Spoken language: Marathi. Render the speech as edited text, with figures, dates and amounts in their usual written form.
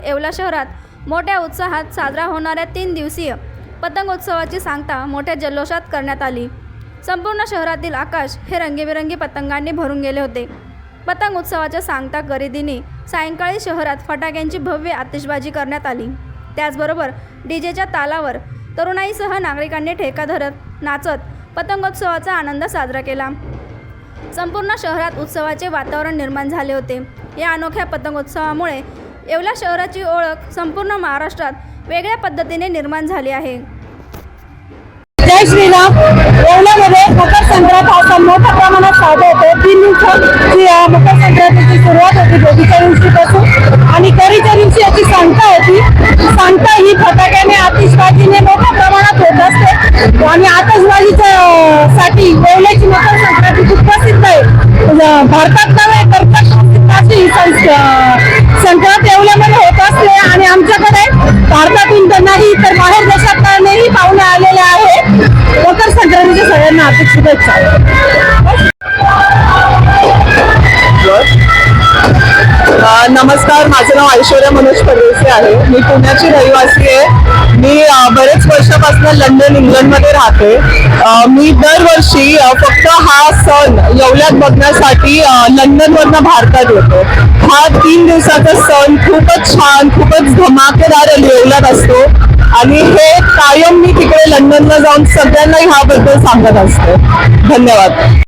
येवला शहरात मोठ्या उत्साहात साजरा होणाऱ्या 3 दिवसीय पतंगोत्सवाची सांगता मोठ्या जल्लोषात करण्यात आली। संपूर्ण शहरातील आकाश हे रंगीबेरंगी पतंगांनी भरून गेले होते। पतंग उत्सवाच्या सांगता खरेदीने सायंकाळी शहरात फटाक्यांची भव्य आतिषबाजी करण्यात आली। त्याचबरोबर डीजेच्या तालावर तरुणाईसह नागरिकांनी ठेका धरत नाचत पतंगोत्सवाचा आनंद साजरा केला। संपूर्ण शहरात उत्सवाचे वातावरण निर्माण झाले होते। या अनोख्या पतंगोत्सवामुळे येवला शहराची ओळख संपूर्ण महाराष्ट्रात वेगळ्या पद्धतीने निर्माण झाली आहे। जय श्रीराम। येवल्यामध्ये मकर संक्रांत हा सण मोठ्या प्रमाणात साजरा होतो। 3 दिवसांची मकर संक्रांतीची सुरुवात होती भोगीच्या दिवशीपासून आणि करीच्या दिवशी याची सांगता होती। सांगता ही फटाक्याने आतिषबाजीने मोठ्या प्रमाणात होत असते आणि आतिषबाजीच्या साठी येवल्याची मकर संक्रांती खूप प्रसिद्ध आहे। भारतात नव्हे तर प्रसिद्ध अशी संक्रांत येवल्यामध्ये होत असते आणि आमच्याकडे भारतातून नाही तर बाहेर देशातूनही पाहुणे आलेले आहेत। मकर संक्रांतीच्या सगळ्यांना हार्दिक शुभेच्छा। नमस्कार, माझं नाव ऐश्वर्या मनोज परदेशी आहे। मी पुण्याची रहिवासी आहे। मी बरेच वर्षापासून लंडन इंग्लंडमध्ये राहते। मी दरवर्षी फक्त हा सण येवल्यात बघण्यासाठी लंडनवरनं भारतात येतो। हा 3 दिवसाचा सण खूपच छान, खूपच धमाकेदार येवल्यात असतो आणि हे कायम मी तिकडे लंडनला जाऊन सगळ्यांना ह्याबद्दल सांगत असते। धन्यवाद।